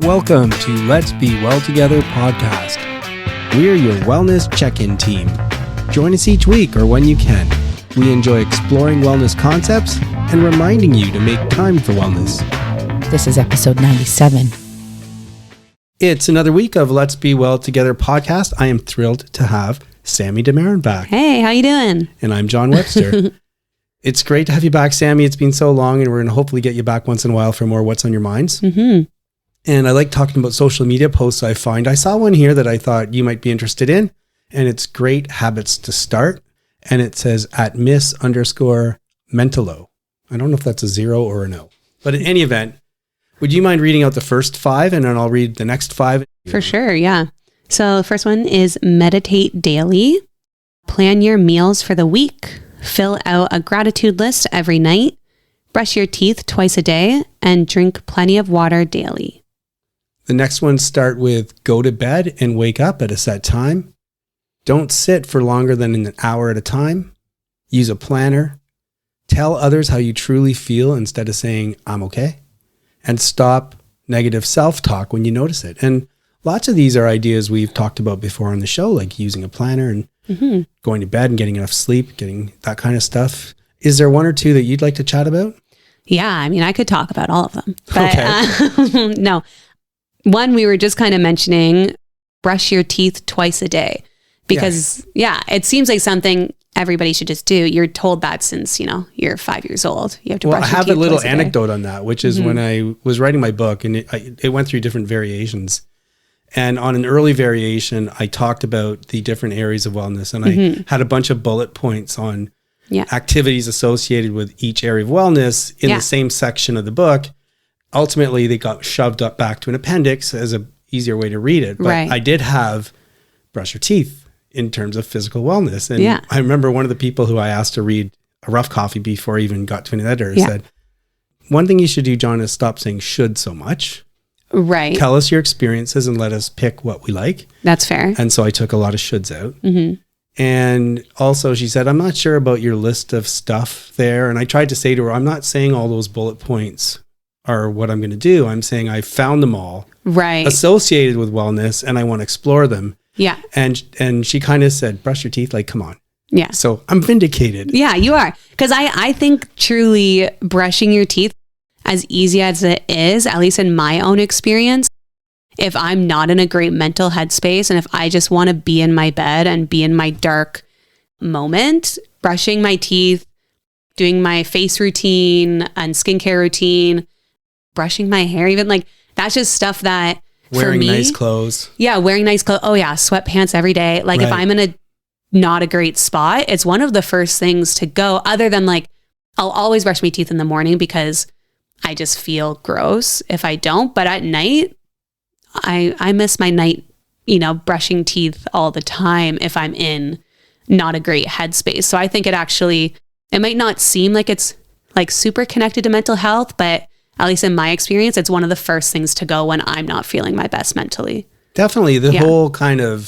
Welcome to Let's Be Well Together podcast. We're your wellness check-in team. Join us each week or when you can. We enjoy exploring wellness concepts and reminding you to make time for wellness. This is episode 97. It's another week of Let's Be Well Together podcast. I am thrilled to have Sammy Damaren back. Hey, how you doing? And I'm John Webster. It's great to have you back, Sammy. It's been so long, and we're going to hopefully get you back once in a while for more What's on Your Minds. Mm-hmm. And I like talking about social media posts I find. I saw one here that I thought you might be interested in, and it's Great Habits to Start. And it says at Miss_Mentalo. I don't know if that's a 0 or an O. But in any event, would you mind reading out the first 5, and then I'll read the next 5? For sure, yeah. So the first one is meditate daily. Plan your meals for the week. Fill out a gratitude list every night. Brush your teeth twice a day, and drink plenty of water daily. The next one start with go to bed and wake up at a set time. Don't sit for longer than an hour at a time. Use a planner. Tell others how you truly feel instead of saying, I'm okay. And stop negative self-talk when you notice it. And lots of these are ideas we've talked about before on the show, like using a planner and going to bed and getting enough sleep, getting that kind of stuff. Is there one or two that you'd like to chat about? Yeah, I mean, I could talk about all of them. But okay. No. One, we were just kind of mentioning, brush your teeth twice a day. Because, it seems like something everybody should just do. You're told that since, you're 5 years old. You have to brush your teeth. I have a little anecdote on that, which is when I was writing my book, and it went through different variations. And on an early variation, I talked about the different areas of wellness, and I had a bunch of bullet points on activities associated with each area of wellness in the same section of the book. Ultimately, they got shoved up back to an appendix as an easier way to read it. But I did have brush your teeth in terms of physical wellness. And I remember one of the people who I asked to read a rough copy before I even got to an editor said, one thing you should do, John, is stop saying should so much. Right. Tell us your experiences and let us pick what we like. That's fair. And so I took a lot of shoulds out. And also she said, I'm not sure about your list of stuff there. And I tried to say to her, I'm not saying all those bullet points are what I'm going to do. I'm saying I found them all associated with wellness and I want to explore them. Yeah. And she kind of said, brush your teeth, like, come on. Yeah. So I'm vindicated. Yeah, you are. Because I think truly brushing your teeth, as easy as it is, at least in my own experience, if I'm not in a great mental headspace and if I just want to be in my bed and be in my dark moment, brushing my teeth, doing my face routine and skincare routine, brushing my hair, even like that's just stuff that wearing for me, nice clothes. Yeah, wearing nice clothes. Oh yeah, sweatpants every day. Like if I'm in a not a great spot, it's one of the first things to go, other than like I'll always brush my teeth in the morning because I just feel gross if I don't. But at night, I miss my night, brushing teeth all the time if I'm in not a great headspace. So I think it might not seem like it's like super connected to mental health, but at least in my experience, it's one of the first things to go when I'm not feeling my best mentally. Definitely. The whole kind of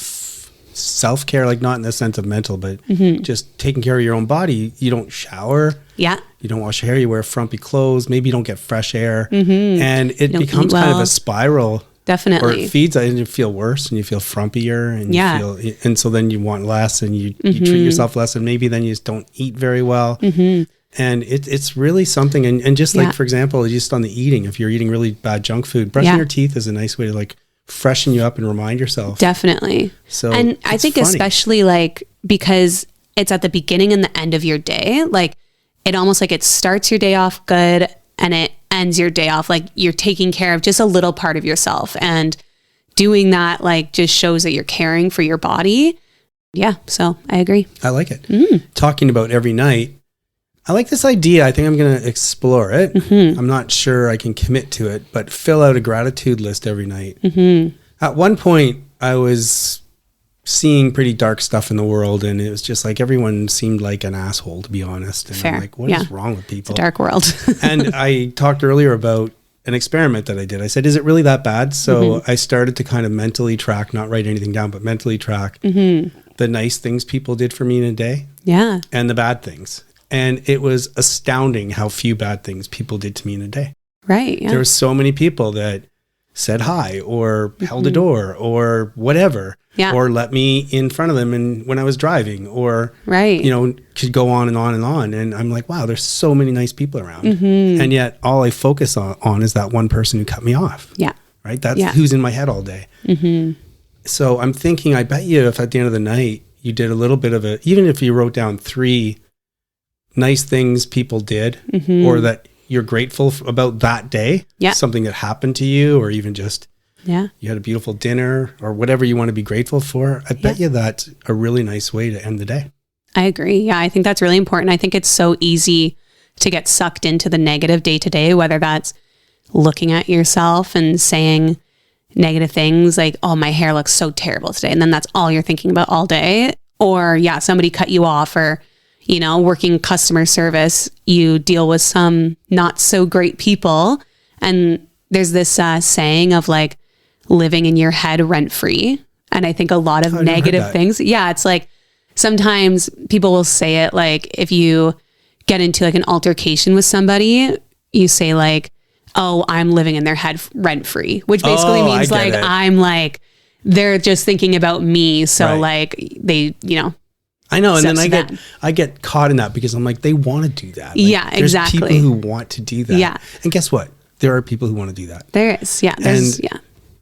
self-care, like not in the sense of mental, but just taking care of your own body. You don't shower. Yeah. You don't wash your hair. You wear frumpy clothes. Maybe you don't get fresh air. And it becomes kind of a spiral. Definitely. Or it feeds and you feel worse and you feel frumpier and and so then you want less and you treat yourself less and maybe then you just don't eat very well. And it's really something. And just like, for example, just on the eating, if you're eating really bad junk food, brushing your teeth is a nice way to like freshen you up and remind yourself. Definitely. So, and I think especially like, because it's at the beginning and the end of your day, like it almost like it starts your day off good and it ends your day off like you're taking care of just a little part of yourself, and doing that like just shows that you're caring for your body. Yeah. So I agree. I like it. Talking about every night. I like this idea. I think I'm going to explore it. I'm not sure I can commit to it, but fill out a gratitude list every night. At one point, I was seeing pretty dark stuff in the world, and it was just like everyone seemed like an asshole, to be honest. And I'm like, what is wrong with people? It's a dark world. And I talked earlier about an experiment that I did. I said, is it really that bad? So I started to kind of mentally track, not write anything down, but mentally track the nice things people did for me in a day. Yeah. And the bad things. And it was astounding how few bad things people did to me in a day. Right. Yeah. There were so many people that said hi or held a door or whatever, or let me in front of them and when I was driving, or, could go on and on and on. And I'm like, wow, there's so many nice people around. And yet all I focus on is that one person who cut me off. Yeah. Right. That's who's in my head all day. So I'm thinking, I bet you if at the end of the night you did a little bit of even if you wrote down 3 nice things people did, or that you're grateful about that day, something that happened to you, or even just you had a beautiful dinner or whatever you want to be grateful for, I bet you that's a really nice way to end the day. I agree. Yeah, I think that's really important. I think it's so easy to get sucked into the negative day to day, whether that's looking at yourself and saying negative things like, oh, my hair looks so terrible today. And then that's all you're thinking about all day. Or somebody cut you off, or working customer service, you deal with some not so great people. And there's this saying of like living in your head rent free. And I think a lot of negative things. Yeah. It's like sometimes people will say it like if you get into like an altercation with somebody, you say like, oh, I'm living in their head rent free, which basically means like, I'm like, they're just thinking about me. So like they, I know. And then I get caught in that because I'm like, they want to do that. Like, exactly. There's people who want to do that. Yeah. And guess what? There are people who want to do that. There is. Yeah.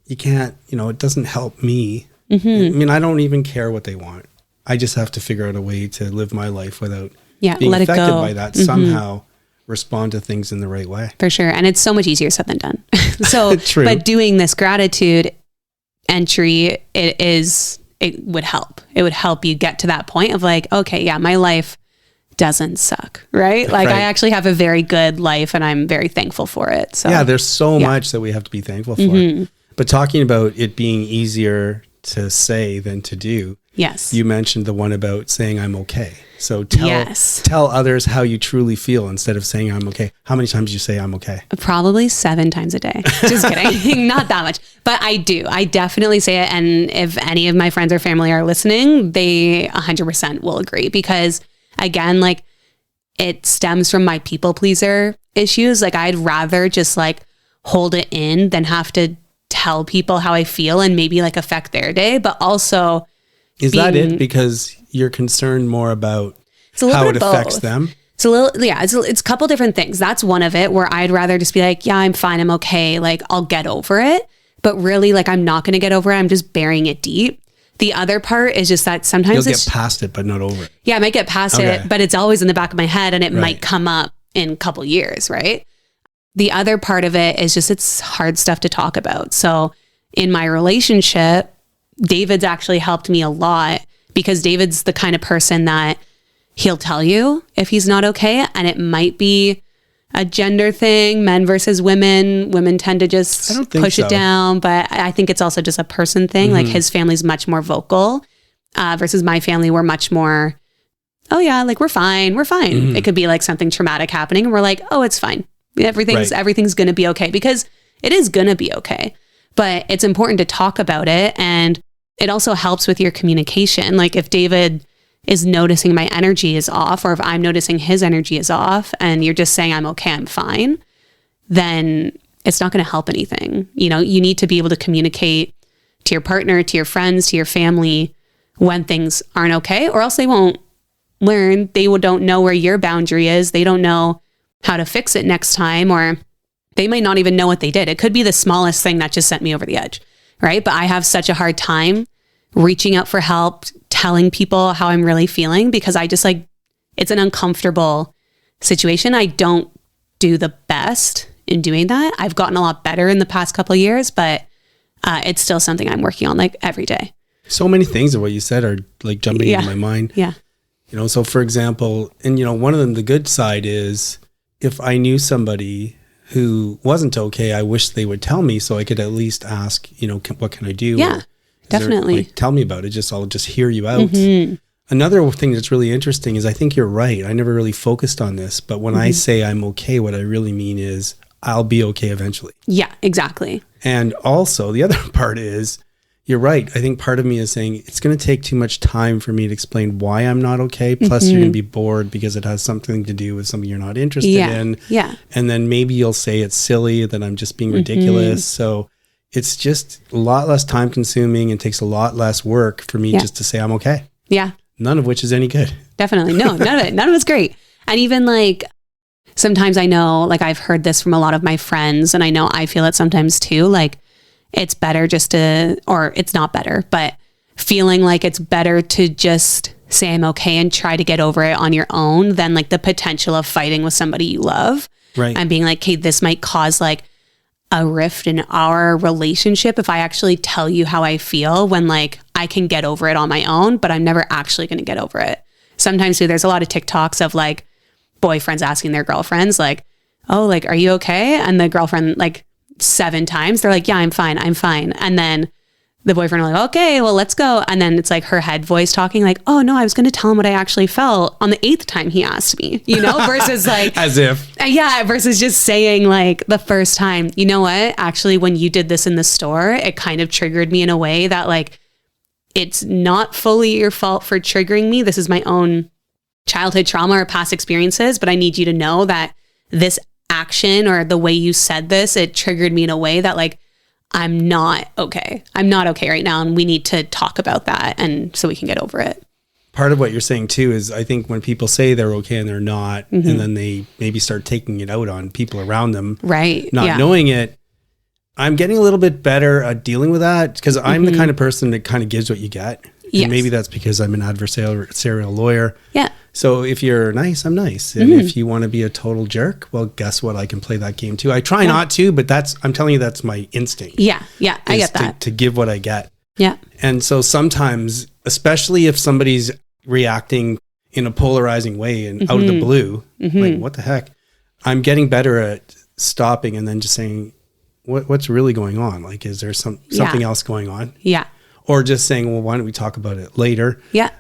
You can't, it doesn't help me. I mean, I don't even care what they want. I just have to figure out a way to live my life without being let affected it go. by that. Somehow respond to things in the right way. For sure. And it's so much easier said than done. So, True. But doing this gratitude entry, it would help. It would help you get to that point of like, okay, my life doesn't suck, right? Like I actually have a very good life and I'm very thankful for it. So there's so much that we have to be thankful for. But talking about it being easier to say than to do. Yes. You mentioned the one about saying I'm okay. So tell others how you truly feel instead of saying I'm okay. How many times do you say I'm okay? Probably 7 times a day. Just kidding. Not that much. But I do. I definitely say it. And if any of my friends or family are listening, they 100% will agree. Because again, like it stems from my people pleaser issues. Like I'd rather just like hold it in than have to tell people how I feel and maybe like affect their day. But also... Is that it? Because you're concerned more about how it affects them? It's a little, it's a couple different things. That's one of it where I'd rather just be like, yeah, I'm fine. I'm okay. Like I'll get over it. But really like, I'm not going to get over it. I'm just burying it deep. The other part is just that sometimes you'll get past it, but not over it. Yeah, I might get past it, but it's always in the back of my head and it might come up in a couple years. Right. The other part of it is just, it's hard stuff to talk about. So in my relationship, David's actually helped me a lot because David's the kind of person that he'll tell you if he's not okay. And it might be a gender thing, men versus women. Women tend to just push it down. But I think it's also just a person thing. Like his family's much more vocal versus my family. We're much more, oh yeah, like we're fine. We're fine. It could be like something traumatic happening. And we're like, oh, it's fine. Everything's going to be okay because it is going to be okay. But it's important to talk about it. And it also helps with your communication. Like if David is noticing my energy is off, or if I'm noticing his energy is off and you're just saying, I'm okay, I'm fine, then it's not going to help anything. You need to be able to communicate to your partner, to your friends, to your family when things aren't okay, or else they won't learn. They don't know where your boundary is. They don't know how to fix it next time, or they might not even know what they did. It could be the smallest thing that just sent me over the edge, right? But I have such a hard time reaching out for help, telling people how I'm really feeling because I just like, it's an uncomfortable situation. I don't do the best in doing that. I've gotten a lot better in the past couple of years, but it's still something I'm working on like every day. So many things of what you said are like jumping into my mind. Yeah. So for example, and one of them, the good side is if I knew somebody who wasn't okay, I wish they would tell me so I could at least ask, what can I do? Yeah, definitely. Tell me about it. I'll just hear you out. Another thing that's really interesting is I think you're right. I never really focused on this, but when I say I'm okay, what I really mean is I'll be okay eventually. Yeah, exactly. And also the other part is, you're right. I think part of me is saying it's going to take too much time for me to explain why I'm not okay. Plus you're going to be bored because it has something to do with something you're not interested in. Yeah. And then maybe you'll say it's silly, that I'm just being ridiculous. So it's just a lot less time consuming and takes a lot less work for me just to say I'm okay. Yeah. None of which is any good. Definitely. No, none of it. None of it's great. And even like, sometimes I know, like I've heard this from a lot of my friends, and I know I feel it sometimes too. Like it's better just to, or it's not better, but feeling like it's better to just say I'm okay and try to get over it on your own than like the potential of fighting with somebody you love. Right. And being like, okay, this might cause like a rift in our relationship if I actually tell you how I feel, when like I can get over it on my own, but I'm never actually going to get over it. Sometimes too, there's a lot of TikToks of like boyfriends asking their girlfriends like, oh, like, are you okay? And the girlfriend like 7 times, they're like, yeah, I'm fine. And then the boyfriend are like, okay, well, let's go. And then it's like her head voice talking like, oh no, I was going to tell him what I actually felt on the 8th time he asked me, you know, versus like, as if, versus just saying like the first time, you know what, actually, when you did this in the store, it kind of triggered me in a way that like, it's not fully your fault for triggering me. This is my own childhood trauma or past experiences, but I need you to know that this action or the way you said this, it triggered me in a way that like, I'm not okay. I'm not okay right now. And we need to talk about that. And so we can get over it. Part of what you're saying too is I think when people say they're okay and they're not, and then they maybe start taking it out on people around them, right? Not knowing it, I'm getting a little bit better at dealing with that because I'm the kind of person that kind of gives what you get. Yes. And maybe that's because I'm an adversarial lawyer. Yeah. So if you're nice, I'm nice. And if you want to be a total jerk, well, guess what? I can play that game too. I try not to, but I'm telling you, that's my instinct. Yeah. Yeah. I get that. To give what I get. Yeah. And so sometimes, especially if somebody's reacting in a polarizing way and out of the blue, like what the heck, I'm getting better at stopping and then just saying, what's really going on? Like, is there something else going on? Yeah. Or just saying, well, why don't we talk about it later? Yeah.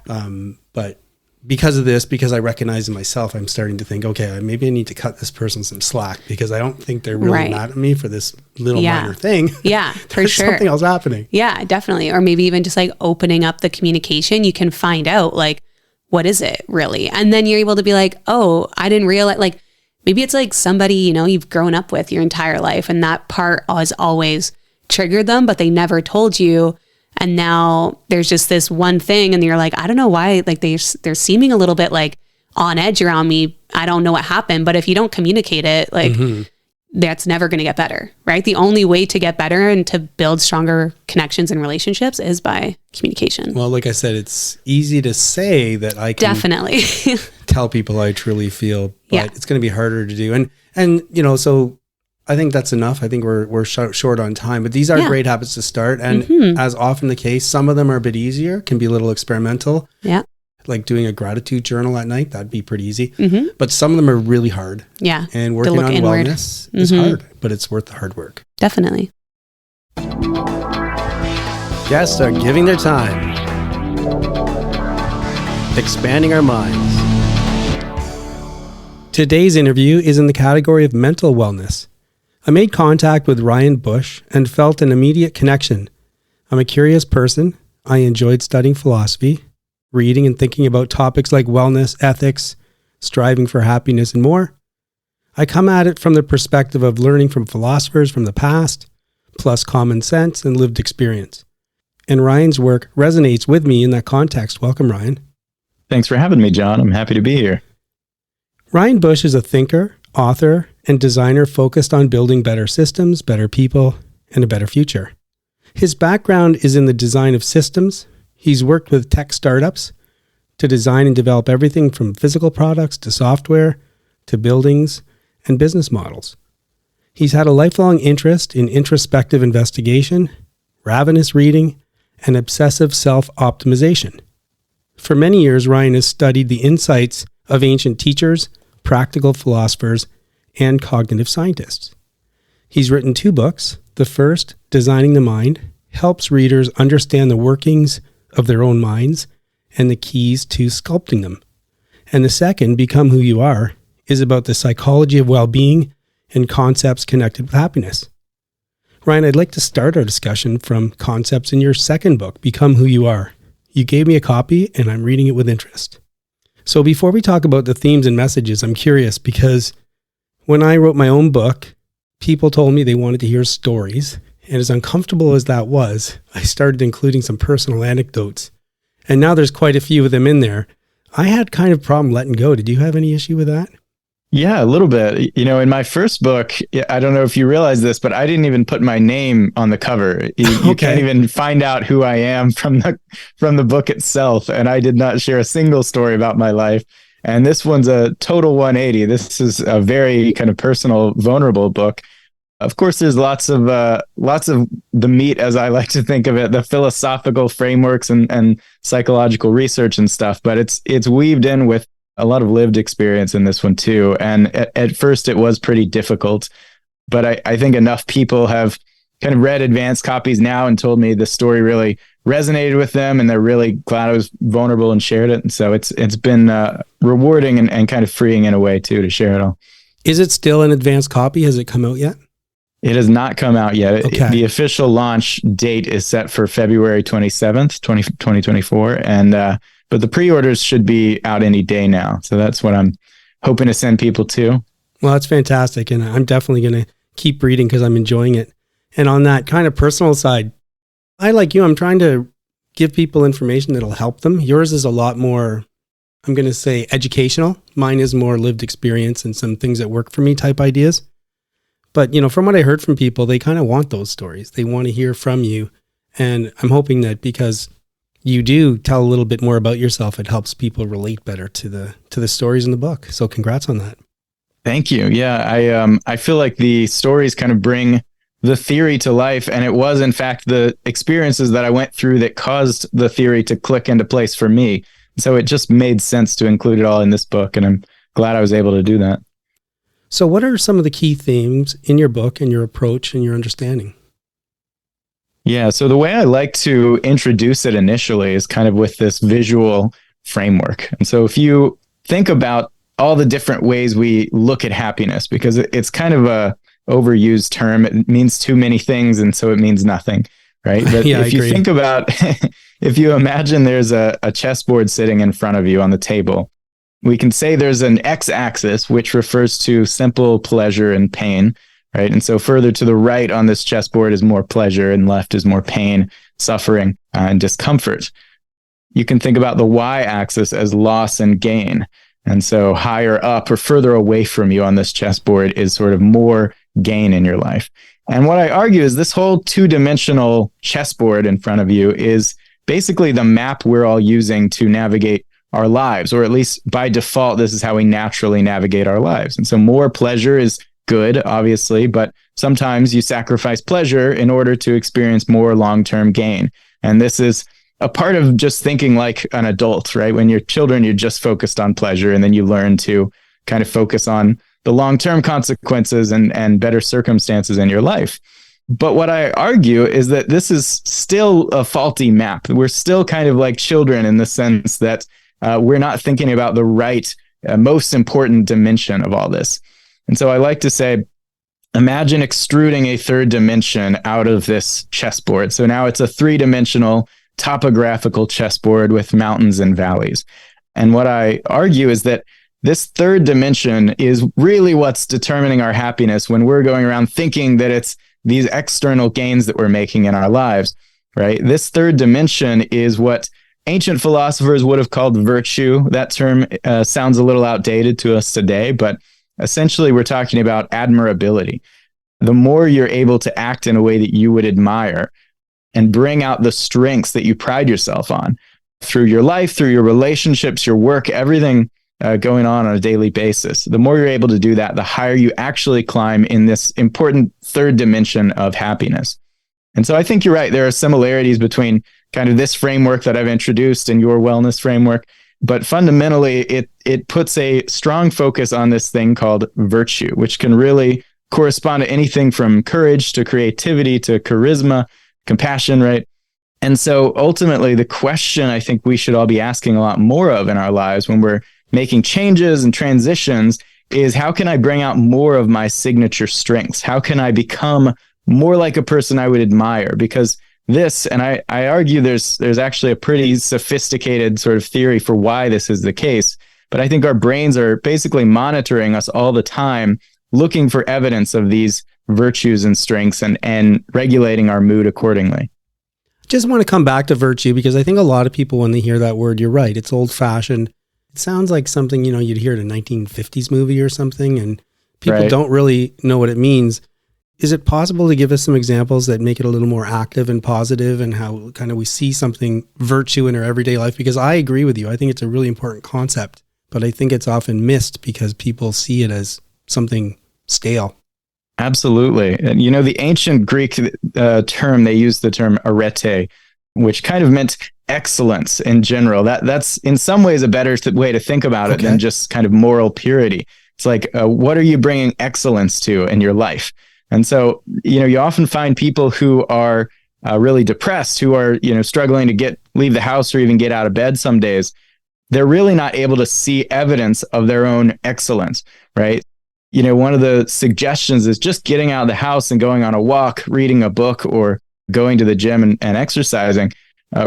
But because of this, because I recognize in myself, I'm starting to think, okay, maybe I need to cut this person some slack because I don't think they're really mad at me for this little minor thing. Yeah, for There's sure. something else happening. Yeah, definitely. Or maybe even just like opening up the communication, you can find out like, what is it really? And then you're able to be like, oh, I didn't realize, like, maybe it's like somebody, you know, you've grown up with your entire life and that part has always triggered them, but they never told you. And now there's just this one thing and you're like, I don't know why, like they're seeming a little bit like on edge around me. I don't know what happened, but if you don't communicate it, like that's never going to get better, right? The only way to get better and to build stronger connections and relationships is by communication. Well, like I said, it's easy to say that I can definitely tell people how I truly feel, but it's going to be harder to do. And, you know, so I think that's enough. I think we're short on time, but these are great habits to start. And as often the case, some of them are a bit easier, can be a little experimental. Yeah. Like doing a gratitude journal at night, that'd be pretty easy. But some of them are really hard. Yeah. And working on wellness is hard, but it's worth the hard work. Definitely. Guests are giving their time, expanding our minds. Today's interview is in the category of mental wellness. I made contact with Ryan Bush and felt an immediate connection. I'm a curious person. I enjoyed studying philosophy, reading and thinking about topics like wellness, ethics, striving for happiness, and more. I come at it from the perspective of learning from philosophers from the past, plus common sense and lived experience. And Ryan's work resonates with me in that context. Welcome, Ryan. Thanks for having me, John. I'm happy to be here. Ryan Bush is a thinker, author, and designer focused on building better systems, better people, and a better future. His background is in the design of systems. He's worked with tech startups to design and develop everything from physical products to software to buildings and business models. He's had a lifelong interest in introspective investigation, ravenous reading, and obsessive self-optimization. For many years, Ryan has studied the insights of ancient teachers, practical philosophers, and cognitive scientists. He's written 2 books. The first, Designing the Mind, helps readers understand the workings of their own minds and the keys to sculpting them. And the second, Become Who You Are, is about the psychology of well-being and concepts connected with happiness. Ryan, I'd like to start our discussion from concepts in your second book, Become Who You Are. You gave me a copy and I'm reading it with interest. So before we talk about the themes and messages, I'm curious because when I wrote my own book, people told me they wanted to hear stories And as uncomfortable as that was, I started including some personal anecdotes. And now there's quite a few of them in there. I had kind of problem letting go. Did you have any issue with that? Yeah, a little bit. In my first book, I don't know if you realize this, but I didn't even put my name on the cover. You can't even find out who I am from the book itself. And I did not share a single story about my life. And this one's a total 180. This is a very kind of personal, vulnerable book. Of course, there's lots of the meat, as I like to think of it, the philosophical frameworks and psychological research and stuff. But it's weaved in with a lot of lived experience in this one too. And at first it was pretty difficult, but I think enough people have kind of read advanced copies now and told me the story really resonated with them, and they're really glad I was vulnerable and shared it. And so it's been rewarding and kind of freeing in a way too to share it all. Is it still an advanced copy? Has it come out yet? It has not come out yet. Okay. The official launch date is set for February 27th, 2024. But the pre-orders should be out any day now. So that's what I'm hoping to send people to. Well, that's fantastic. And I'm definitely going to keep reading because I'm enjoying it. And on that kind of personal side, I, like you, I'm trying to give people information that'll help them. Yours is a lot more, I'm going to say, educational. Mine is more lived experience and some things that work for me type ideas. But, from what I heard from people, they kind of want those stories. They want to hear from you. And I'm hoping that because you do tell a little bit more about yourself, it helps people relate better to the stories in the book. So congrats on that. Thank you. Yeah, I feel like the stories kind of bring the theory to life. And it was, in fact, the experiences that I went through that caused the theory to click into place for me. So it just made sense to include it all in this book. And I'm glad I was able to do that. So what are some of the key themes in your book and your approach and your understanding? Yeah, so the way I like to introduce it initially is kind of with this visual framework. And so if you think about all the different ways we look at happiness, because it's kind of a overused term, it means too many things, and so it means nothing, right? But yeah, if you think about, if you imagine there's a chessboard sitting in front of you on the table, we can say there's an x-axis, which refers to simple pleasure and pain, right? And so further to the right on this chessboard is more pleasure, and left is more pain, suffering, and discomfort. You can think about the y-axis as loss and gain. And so higher up or further away from you on this chessboard is sort of more gain in your life. And what I argue is this whole two-dimensional chessboard in front of you is basically the map we're all using to navigate our lives, or at least by default, this is how we naturally navigate our lives. And so more pleasure is good, obviously, but sometimes you sacrifice pleasure in order to experience more long-term gain. And this is a part of just thinking like an adult, right? When you're children, you're just focused on pleasure, and then you learn to kind of focus on the long-term consequences and better circumstances in your life. But what I argue is that this is still a faulty map. We're still kind of like children in the sense that we're not thinking about the right, most important dimension of all this. And so I like to say, imagine extruding a third dimension out of this chessboard. So now it's a three-dimensional topographical chessboard with mountains and valleys. And what I argue is that this third dimension is really what's determining our happiness when we're going around thinking that it's these external gains that we're making in our lives, right? This third dimension is what ancient philosophers would have called virtue. That term sounds a little outdated to us today, but essentially we're talking about admirability. The more you're able to act in a way that you would admire and bring out the strengths that you pride yourself on through your life, through your relationships, your work, everything going on a daily basis, the more you're able to do that, the higher you actually climb in this important third dimension of happiness. And so I think you're right. There are similarities between kind of this framework that I've introduced and your wellness framework. But fundamentally, it puts a strong focus on this thing called virtue, which can really correspond to anything from courage to creativity to charisma, compassion, right? And so ultimately, the question I think we should all be asking a lot more of in our lives when we're making changes and transitions is, how can I bring out more of my signature strengths? How can I become more like a person I would admire? Because this, and I argue there's actually a pretty sophisticated sort of theory for why this is the case, but I think our brains are basically monitoring us all the time, looking for evidence of these virtues and strengths and regulating our mood accordingly. Just want to come back to virtue because I think a lot of people, when they hear that word, you're right, it's old fashioned. It sounds like something, you'd hear in a 1950s movie or something, and people don't really know what it means. Is it possible to give us some examples that make it a little more active and positive, and how kind of we see something virtue in our everyday life? Because I agree with you. I think it's a really important concept, but I think it's often missed because people see it as something stale. Absolutely. And the ancient Greek term, they used the term arete, which kind of meant excellence in general. That's in some ways a better way to think about it than just kind of moral purity. It's like, what are you bringing excellence to in your life? And so, you often find people who are really depressed, who are, struggling to leave the house or even get out of bed some days. They're really not able to see evidence of their own excellence, right? One of the suggestions is just getting out of the house and going on a walk, reading a book, or going to the gym and exercising.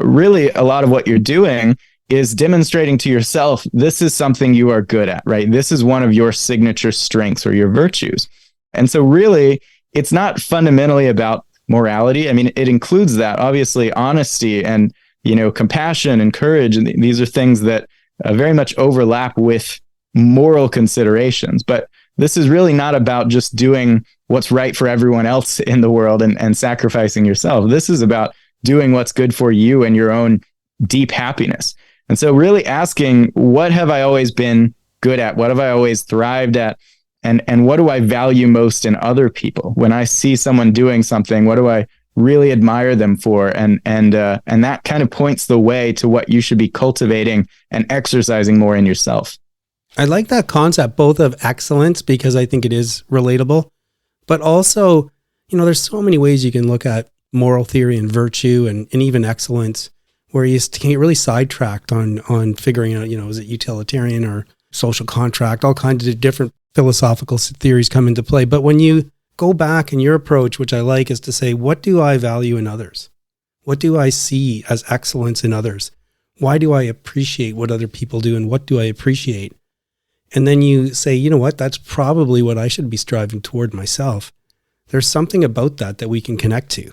Really, a lot of what you're doing is demonstrating to yourself, this is something you are good at, right? This is one of your signature strengths or your virtues. And so really, it's not fundamentally about morality. I mean, it includes that, obviously, honesty and, compassion and courage. And these are things that very much overlap with moral considerations. But this is really not about just doing what's right for everyone else in the world and sacrificing yourself. This is about doing what's good for you and your own deep happiness. And so really asking, what have I always been good at? What have I always thrived at? And what do I value most in other people? When I see someone doing something, what do I really admire them for? And that kind of points the way to what you should be cultivating and exercising more in yourself. I like that concept, both of excellence, because I think it is relatable, but also, there's so many ways you can look at moral theory and virtue and even excellence, where you can get really sidetracked on figuring out, is it utilitarian or social contract, all kinds of different philosophical theories come into play. But when you go back and your approach, which I like, is to say, what do I value in others? What do I see as excellence in others? Why do I appreciate what other people do, and what do I appreciate? And then you say, you know what, that's probably what I should be striving toward myself. There's something about that we can connect to.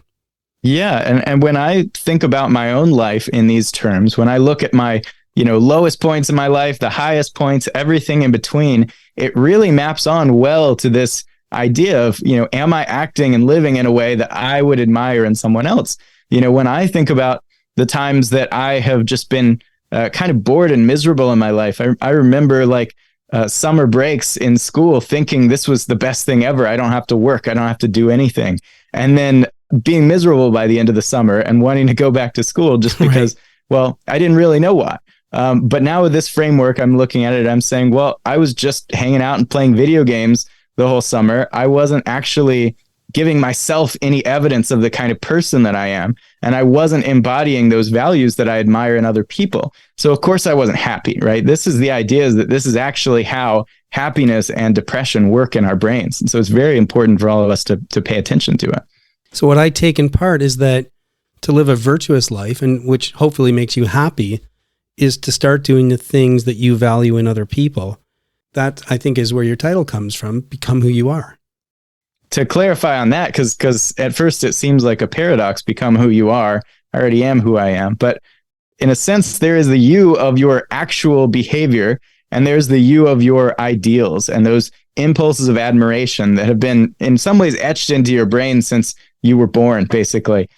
Yeah. And when I think about my own life in these terms, when I look at my, lowest points in my life, the highest points, everything in between, it really maps on well to this idea of, am I acting and living in a way that I would admire in someone else? When I think about the times that I have just been kind of bored and miserable in my life, I remember summer breaks in school thinking this was the best thing ever. I don't have to work. I don't have to do anything. And then being miserable by the end of the summer and wanting to go back to school just because, well, I didn't really know why. But now with this framework, I'm looking at it, I'm saying, well, I was just hanging out and playing video games the whole summer. I wasn't actually giving myself any evidence of the kind of person that I am. And I wasn't embodying those values that I admire in other people. So of course I wasn't happy, right? This is the idea, is that this is actually how happiness and depression work in our brains. And so it's very important for all of us to pay attention to it. So what I take in part is that to live a virtuous life, and which hopefully makes you happy, is to start doing the things that you value in other people. That, I think, is where your title comes from, become who you are. To clarify on that, because at first it seems like a paradox, become who you are. I already am who I am. But in a sense, there is the you of your actual behavior, and there's the you of your ideals and those impulses of admiration that have been in some ways etched into your brain since you were born, basically.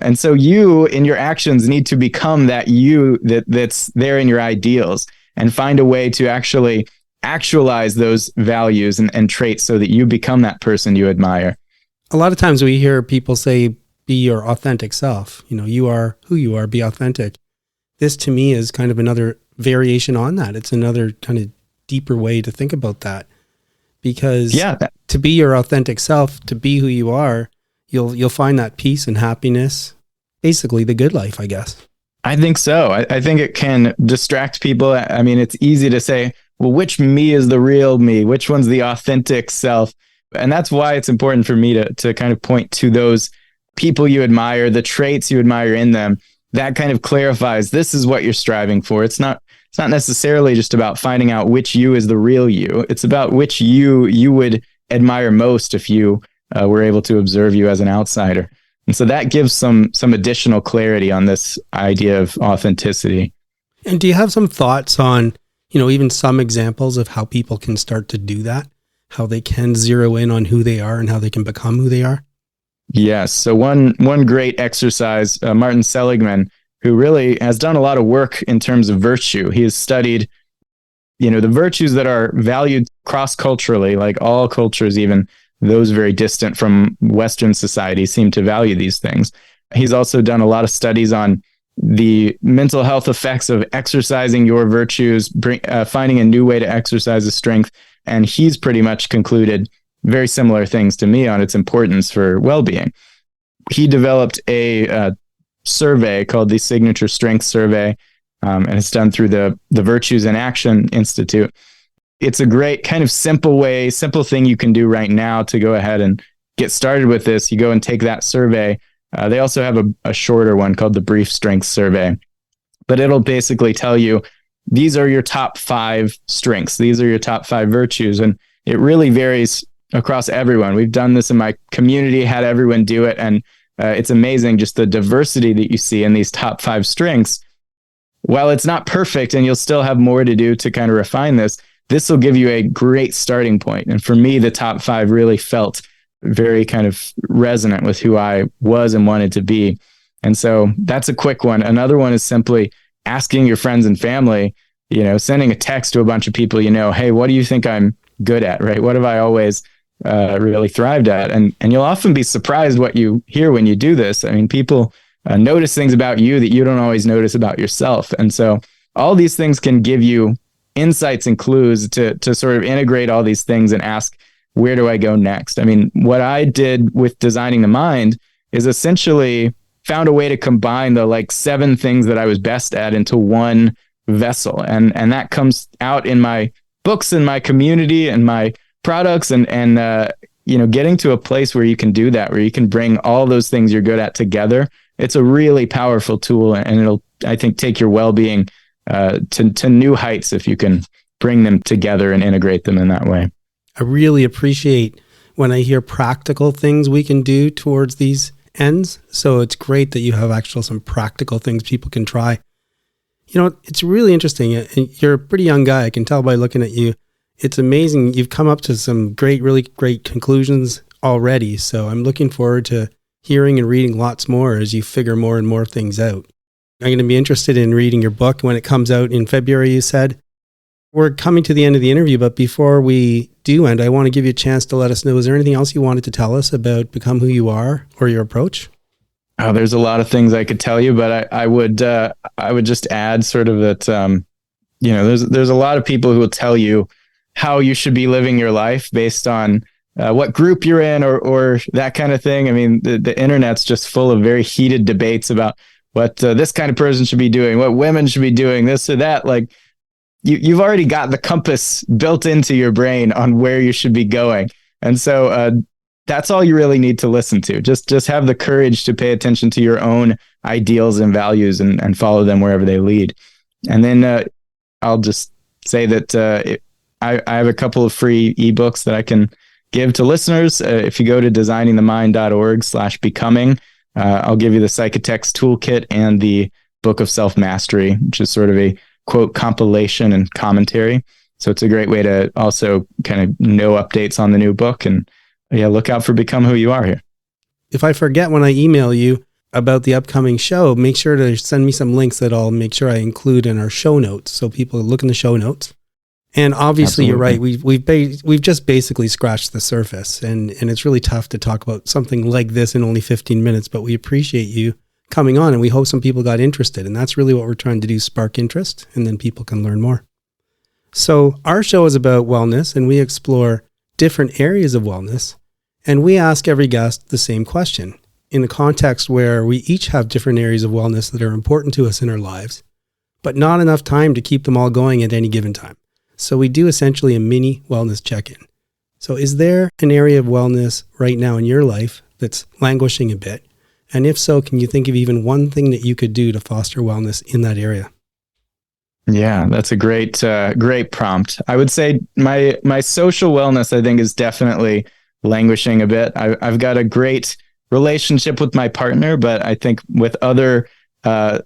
And so you in your actions need to become that you that's there in your ideals, and find a way to actually actualize those values and traits so that you become that person you admire. A lot of times we hear people say, be your authentic self. You are who you are, be authentic. This to me is kind of another variation on that. It's another kind of deeper way to think about that. Because to be your authentic self, to be who you are, you'll find that peace and happiness, basically the good life, I guess. I think so. I think it can distract people. I mean, it's easy to say, well, which me is the real me? Which one's the authentic self? And that's why it's important for me to kind of point to those people you admire, the traits you admire in them. That kind of clarifies, this is what you're striving for. It's not necessarily just about finding out which you is the real you. It's about which you would admire most if you we're able to observe you as an outsider. And so that gives some additional clarity on this idea of authenticity. And do you have some thoughts on, even some examples of how people can start to do that? How they can zero in on who they are and how they can become who they are? Yes. So one great exercise, Martin Seligman, who really has done a lot of work in terms of virtue. He has studied, the virtues that are valued cross-culturally, like all cultures, even those very distant from Western society, seem to value these things. He's also done a lot of studies on the mental health effects of exercising your virtues, finding a new way to exercise the strength. And he's pretty much concluded very similar things to me on its importance for well-being. He developed a survey called the Signature Strength Survey, and it's done through the Virtues in Action Institute. It's a great kind of simple thing you can do right now to go ahead and get started with this. You go and take that survey. They also have a shorter one called the Brief Strength Survey, but it'll basically tell you, these are your top 5 strengths. These are your top 5 virtues. And it really varies across everyone. We've done this in my community, had everyone do it. And it's amazing just the diversity that you see in these top 5 strengths. While it's not perfect and you'll still have more to do to kind of refine this, this will give you a great starting point. And for me, the top 5 really felt very kind of resonant with who I was and wanted to be. And so that's a quick one. Another one is simply asking your friends and family, sending a text to a bunch of people, hey, what do you think I'm good at, right? What have I always really thrived at? And you'll often be surprised what you hear when you do this. I mean, people notice things about you that you don't always notice about yourself. And so all these things can give you insights and clues to sort of integrate all these things and ask, where do I go next? I mean, what I did with Designing the Mind is essentially found a way to combine the 7 things that I was best at into one vessel. And that comes out in my books and my community and my products and getting to a place where you can do that, where you can bring all those things you're good at together. It's a really powerful tool, and it'll, I think, take your well-being to new heights if you can bring them together and integrate them in that way. I really appreciate when I hear practical things we can do towards these ends. So it's great that you have some practical things people can try. It's really interesting. You're a pretty young guy. I can tell by looking at you. It's amazing. You've come up to some really great conclusions already. So I'm looking forward to hearing and reading lots more as you figure more and more things out. I'm going to be interested in reading your book when it comes out in February, you said. We're coming to the end of the interview, but before we do end, I want to give you a chance to let us know, is there anything else you wanted to tell us about Become Who You Are or your approach? Oh, there's a lot of things I could tell you, but I would just add sort of that, there's a lot of people who will tell you how you should be living your life based on what group you're in or that kind of thing. I mean, the internet's just full of very heated debates about what this kind of person should be doing, what women should be doing, this or that. You've already got the compass built into your brain on where you should be going. And so that's all you really need to listen to. Just have the courage to pay attention to your own ideals and values and follow them wherever they lead. And then I'll just say that I have a couple of free ebooks that I can give to listeners. If you go to designingthemind.org/becoming, I'll give you the Psychotext Toolkit and the Book of Self-Mastery, which is sort of a quote compilation and commentary. So it's a great way to also kind of know updates on the new book, and look out for Become Who You Are here. If I forget when I email you about the upcoming show, make sure to send me some links that I'll make sure I include in our show notes so people look in the show notes. And obviously, Absolutely. You're right. We've just basically scratched the surface, and it's really tough to talk about something like this in only 15 minutes. But we appreciate you coming on, and we hope some people got interested. And that's really what we're trying to do: spark interest, and then people can learn more. So our show is about wellness, and we explore different areas of wellness, and we ask every guest the same question in a context where we each have different areas of wellness that are important to us in our lives, but not enough time to keep them all going at any given time. So we do essentially a mini wellness check-in. So is there an area of wellness right now in your life that's languishing a bit? And if so, can you think of even one thing that you could do to foster wellness in that area? Yeah, that's a great prompt. I would say my social wellness, I think, is definitely languishing a bit. I've got a great relationship with my partner, but I think with other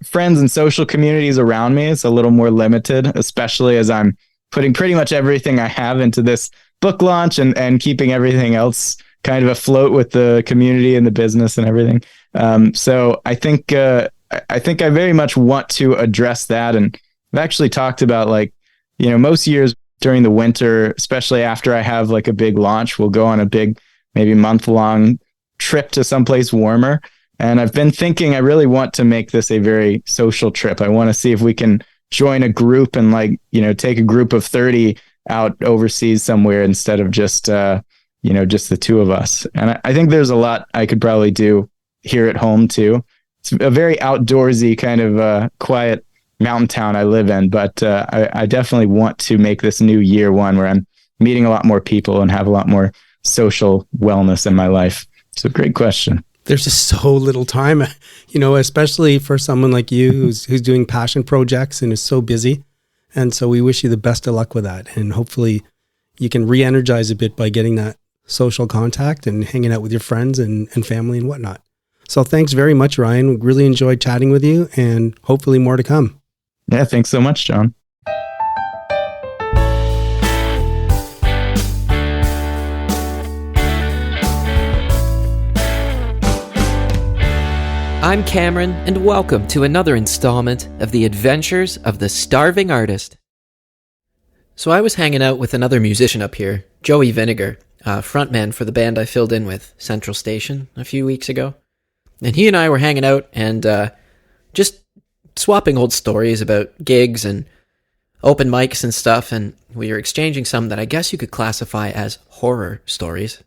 friends and social communities around me, it's a little more limited, especially as I'm putting pretty much everything I have into this book launch and keeping everything else kind of afloat with the community and the business and everything. So I think I very much want to address that. And I've actually talked about, like, most years during the winter, especially after I have like a big launch, we'll go on a big, maybe month-long trip to someplace warmer. And I've been thinking I really want to make this a very social trip. I want to see if we can join a group and take a group of 30 out overseas somewhere instead of just the two of us. And I think there's a lot I could probably do here at home too. It's a very outdoorsy kind of quiet mountain town I live in, but I definitely want to make this new year one where I'm meeting a lot more people and have a lot more social wellness in my life. So great question. There's just so little time, especially for someone like you who's doing passion projects and is so busy. And so we wish you the best of luck with that. And hopefully you can re-energize a bit by getting that social contact and hanging out with your friends and family and whatnot. So thanks very much, Ryan. We really enjoyed chatting with you, and hopefully more to come. Yeah, thanks so much, John. I'm Cameron, and welcome to another installment of the Adventures of the Starving Artist. So I was hanging out with another musician up here, Joey Vinegar, frontman for the band I filled in with, Central Station, a few weeks ago. And he and I were hanging out and just swapping old stories about gigs and open mics and stuff, and we were exchanging some that I guess you could classify as horror stories.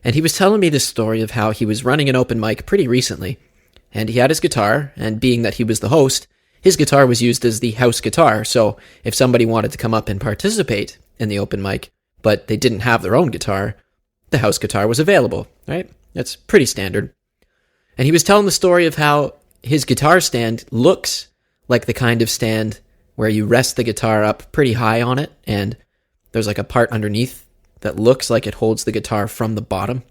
And he was telling me this story of how he was running an open mic pretty recently, and he had his guitar, and being that he was the host, his guitar was used as the house guitar, so if somebody wanted to come up and participate in the open mic, but they didn't have their own guitar, the house guitar was available, right? That's pretty standard. And he was telling the story of how his guitar stand looks like the kind of stand where you rest the guitar up pretty high on it, and there's like a part underneath that looks like it holds the guitar from the bottom.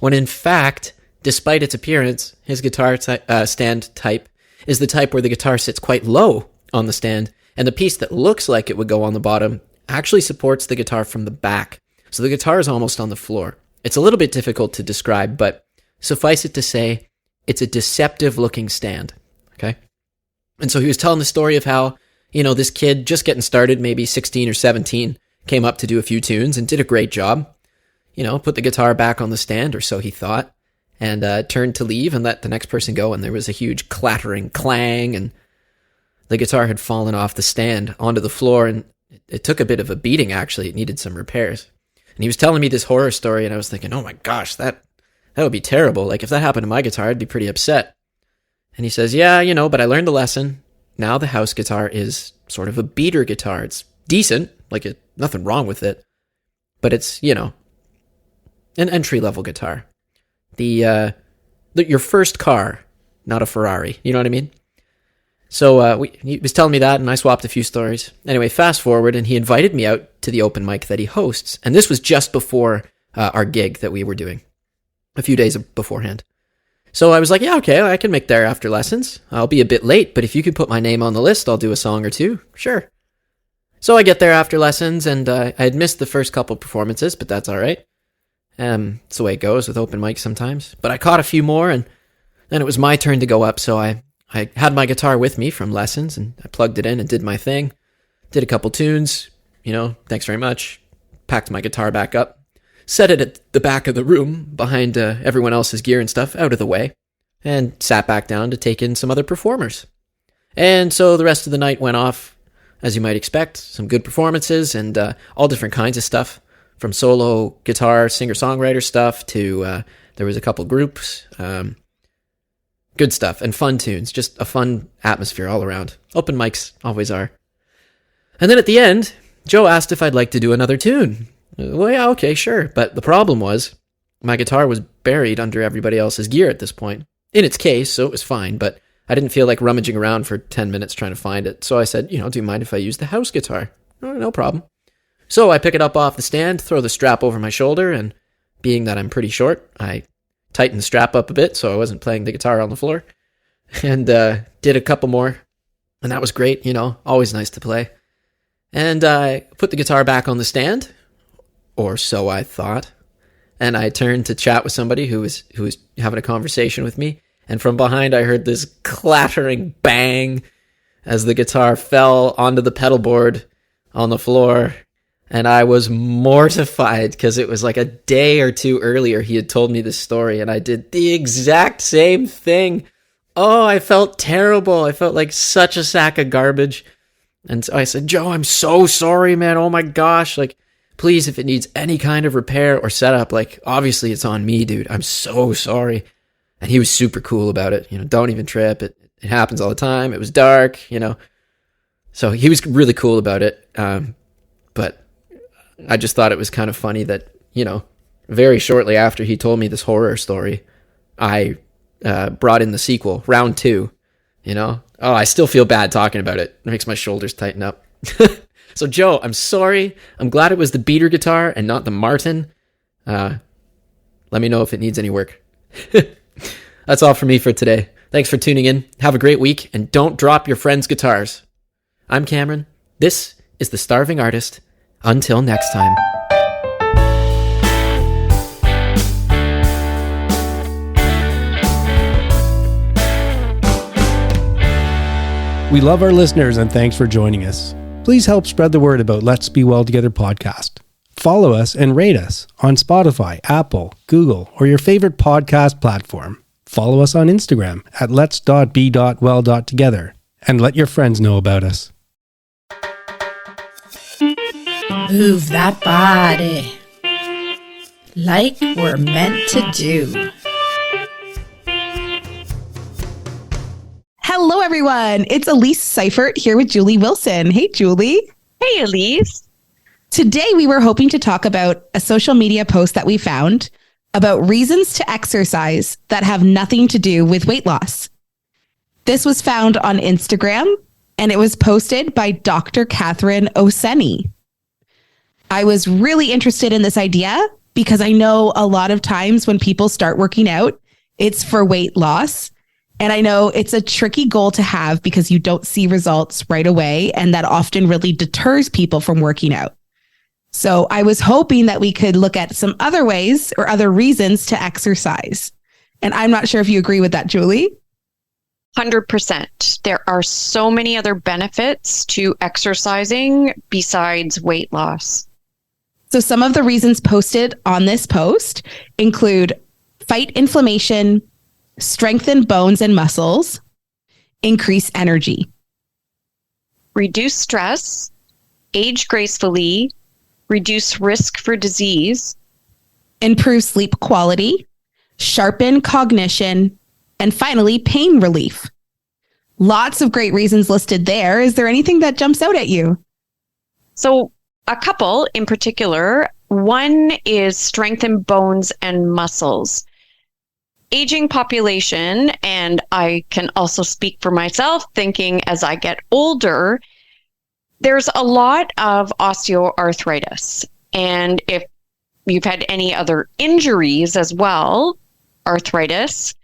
When in fact, despite its appearance, his guitar stand type is the type where the guitar sits quite low on the stand, and the piece that looks like it would go on the bottom actually supports the guitar from the back. So the guitar is almost on the floor. It's a little bit difficult to describe, but suffice it to say, it's a deceptive looking stand, okay? And so he was telling the story of how, this kid just getting started, maybe 16 or 17, came up to do a few tunes and did a great job. Put the guitar back on the stand, or so he thought, and turned to leave and let the next person go, and there was a huge clattering clang, and the guitar had fallen off the stand onto the floor, and it took a bit of a beating, actually. It needed some repairs. And he was telling me this horror story, and I was thinking, oh my gosh, that would be terrible. Like, if that happened to my guitar, I'd be pretty upset. And he says, yeah, but I learned a lesson. Now the house guitar is sort of a beater guitar. It's decent, nothing wrong with it. But it's, an entry-level guitar. Your first car, not a Ferrari. You know what I mean? So he was telling me that, and I swapped a few stories. Anyway, fast forward, and he invited me out to the open mic that he hosts. And this was just before our gig that we were doing, a few days beforehand. So I was like, yeah, okay, I can make there after lessons. I'll be a bit late, but if you can put my name on the list, I'll do a song or two. Sure. So I get there after lessons, and I had missed the first couple performances, but that's all right. It's the way it goes with open mics sometimes. But I caught a few more, and then it was my turn to go up, so I had my guitar with me from lessons, and I plugged it in and did my thing. Did a couple tunes, thanks very much. Packed my guitar back up. Set it at the back of the room, behind everyone else's gear and stuff, out of the way, and sat back down to take in some other performers. And so the rest of the night went off, as you might expect, some good performances, and all different kinds of stuff, from solo guitar, singer-songwriter stuff, to there was a couple groups, good stuff, and fun tunes, just a fun atmosphere all around. Open mics always are. And then at the end, Joe asked if I'd like to do another tune. Well, yeah, okay, sure. But the problem was, my guitar was buried under everybody else's gear at this point. In its case, so it was fine, but I didn't feel like rummaging around for 10 minutes trying to find it. So I said, do you mind if I use the house guitar? Oh, no problem. So I pick it up off the stand, throw the strap over my shoulder, and being that I'm pretty short, I tightened the strap up a bit so I wasn't playing the guitar on the floor, and did a couple more, and that was great, always nice to play. And I put the guitar back on the stand, or so I thought, and I turned to chat with somebody who was having a conversation with me, and from behind I heard this clattering bang as the guitar fell onto the pedal board on the floor. And I was mortified because it was like a day or two earlier he had told me this story, and I did the exact same thing. Oh, I felt terrible. I felt like such a sack of garbage. And so I said, Joe, I'm so sorry, man. Oh my gosh. Like, please, if it needs any kind of repair or setup, like, obviously it's on me, dude. I'm so sorry. And he was super cool about it. Don't even trip. It happens all the time. It was dark, So he was really cool about it. But I just thought it was kind of funny that, very shortly after he told me this horror story, I brought in the sequel, round 2, Oh, I still feel bad talking about it. It makes my shoulders tighten up. So, Joe, I'm sorry. I'm glad it was the beater guitar and not the Martin. Let me know if it needs any work. That's all for me for today. Thanks for tuning in. Have a great week, and don't drop your friends' guitars. I'm Cameron. This is The Starving Artist. Until next time. We love our listeners and thanks for joining us. Please help spread the word about Let's Be Well Together podcast. Follow us and rate us on Spotify, Apple, Google, or your favorite podcast platform. Follow us on Instagram at lets.be.well.together and let your friends know about us. Move that body like we're meant to do. Hello, everyone. It's Elise Seifert here with Julie Wilson. Hey, Julie. Hey, Elise. Today, we were hoping to talk about a social media post that we found about reasons to exercise that have nothing to do with weight loss. This was found on Instagram, and it was posted by Dr. Catherine Oseni. I was really interested in this idea because I know a lot of times when people start working out, it's for weight loss. And I know it's a tricky goal to have because you don't see results right away. And that often really deters people from working out. So I was hoping that we could look at some other ways or other reasons to exercise. And I'm not sure if you agree with that, Julie. 100%. There are so many other benefits to exercising besides weight loss. So some of the reasons posted on this post include fight inflammation, strengthen bones and muscles, increase energy, reduce stress, age gracefully, reduce risk for disease, improve sleep quality, sharpen cognition, and finally, pain relief. Lots of great reasons listed there. Is there anything that jumps out at you? So a couple in particular. One is strengthen bones and muscles. Aging population, and I can also speak for myself, thinking as I get older, there's a lot of osteoarthritis. And if you've had any other injuries as well, arthritis.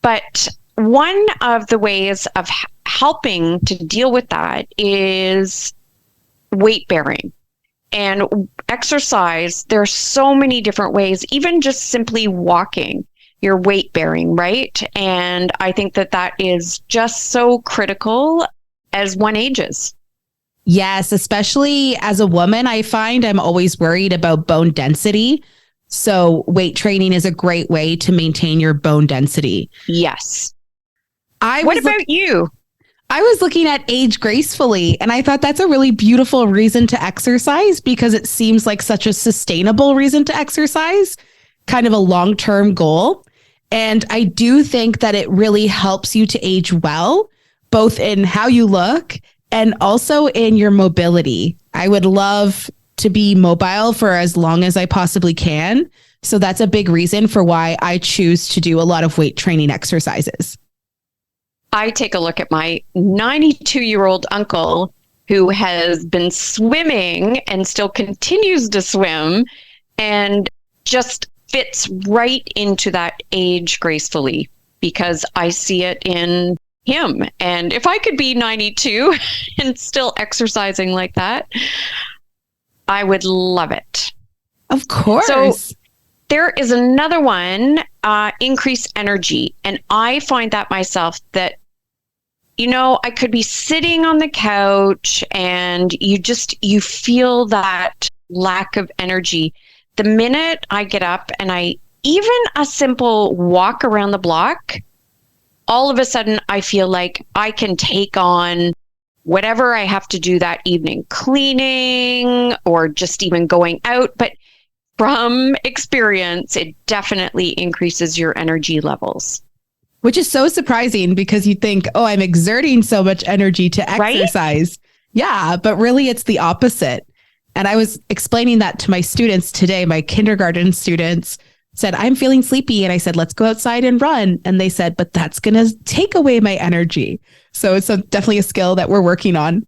But one of the ways of helping to deal with that is weight bearing. And exercise, there's so many different ways, even just simply walking, your weight bearing, right? And I think that that is just so critical as one ages. Yes, especially as a woman, I find I'm always worried about bone density. So weight training is a great way to maintain your bone density. Yes. What about you? I was looking at age gracefully, and I thought that's a really beautiful reason to exercise because it seems like such a sustainable reason to exercise, kind of a long-term goal. And I do think that it really helps you to age well, both in how you look and also in your mobility. I would love to be mobile for as long as I possibly can. So that's a big reason for why I choose to do a lot of weight training exercises. I take a look at my 92-year-old uncle who has been swimming and still continues to swim and just fits right into that age gracefully because I see it in him. And if I could be 92 and still exercising like that, I would love it. Of course. So there is another one, increase energy. And I find that myself that, I could be sitting on the couch and you feel that lack of energy. The minute I get up and even a simple walk around the block, all of a sudden I feel like I can take on whatever I have to do that evening, cleaning or just even going out. But from experience, it definitely increases your energy levels. Which is so surprising because you think, oh, I'm exerting so much energy to exercise. Right? Yeah, but really it's the opposite. And I was explaining that to my students today. My kindergarten students said, I'm feeling sleepy. And I said, let's go outside and run. And they said, but that's going to take away my energy. So it's definitely a skill that we're working on.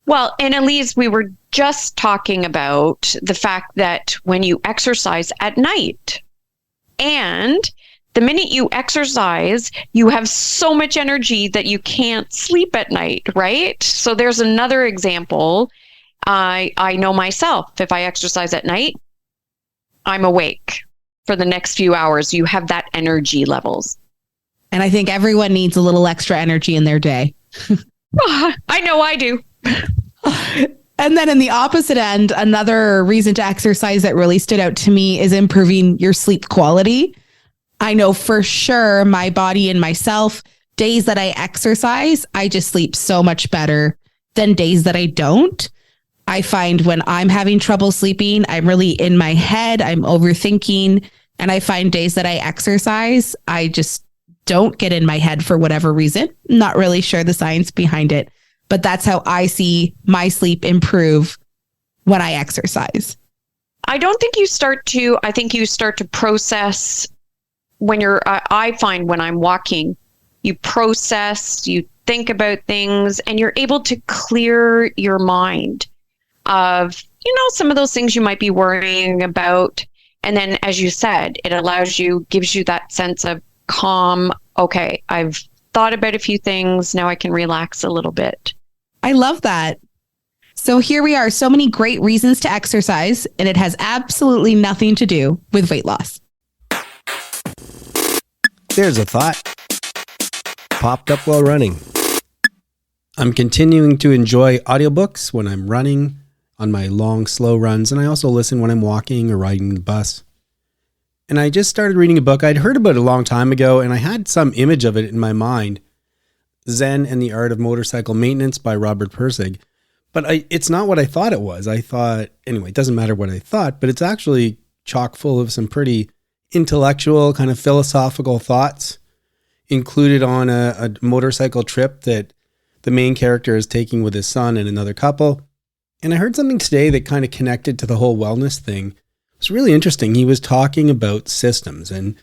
Well, and Elise, we were just talking about the fact that when you exercise at night and the minute you exercise, you have so much energy that you can't sleep at night, right? So there's another example. I know myself, if I exercise at night, I'm awake for the next few hours. You have that energy levels. And I think everyone needs a little extra energy in their day. I know I do. And then in the opposite end, another reason to exercise that really stood out to me is improving your sleep quality. I know for sure my body and myself, days that I exercise, I just sleep so much better than days that I don't. I find when I'm having trouble sleeping, I'm really in my head, I'm overthinking. And I find days that I exercise, I just don't get in my head for whatever reason. Not really sure the science behind it, but that's how I see my sleep improve when I exercise. I think you start to process when I find when I'm walking, you process, you think about things, and you're able to clear your mind of, some of those things you might be worrying about. And then, as you said, it gives you that sense of calm. Okay, I've thought about a few things. Now I can relax a little bit. I love that. So here we are, so many great reasons to exercise, and it has absolutely nothing to do with weight loss. There's a thought. Popped up while running. I'm continuing to enjoy audiobooks when I'm running on my long, slow runs, and I also listen when I'm walking or riding the bus. And I just started reading a book I'd heard about a long time ago, and I had some image of it in my mind. Zen and the Art of Motorcycle Maintenance by Robert Pirsig. But it's not what I thought it was. Anyway, it doesn't matter what I thought, but it's actually chock full of some pretty intellectual, kind of philosophical thoughts included on a motorcycle trip that the main character is taking with his son and another couple. And I heard something today that kind of connected to the whole wellness thing. It was really interesting. He was talking about systems, and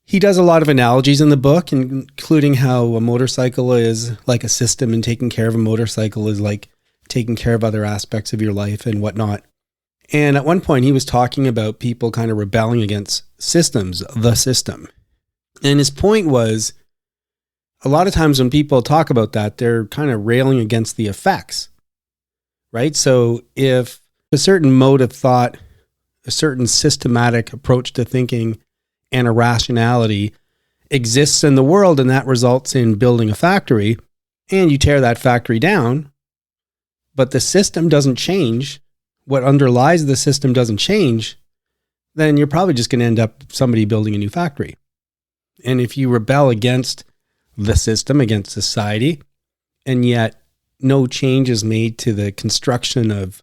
he does a lot of analogies in the book, including how a motorcycle is like a system and taking care of a motorcycle is like taking care of other aspects of your life and whatnot. And at one point he was talking about people kind of rebelling against systems, the system. And his point was, a lot of times when people talk about that, they're kind of railing against the effects, right? So if a certain mode of thought, a certain systematic approach to thinking and a rationality exists in the world, and that results in building a factory, and you tear that factory down, but the system doesn't change, what underlies the system doesn't change, then you're probably just going to end up somebody building a new factory. And if you rebel against the system, against society, and yet no change is made to the construction of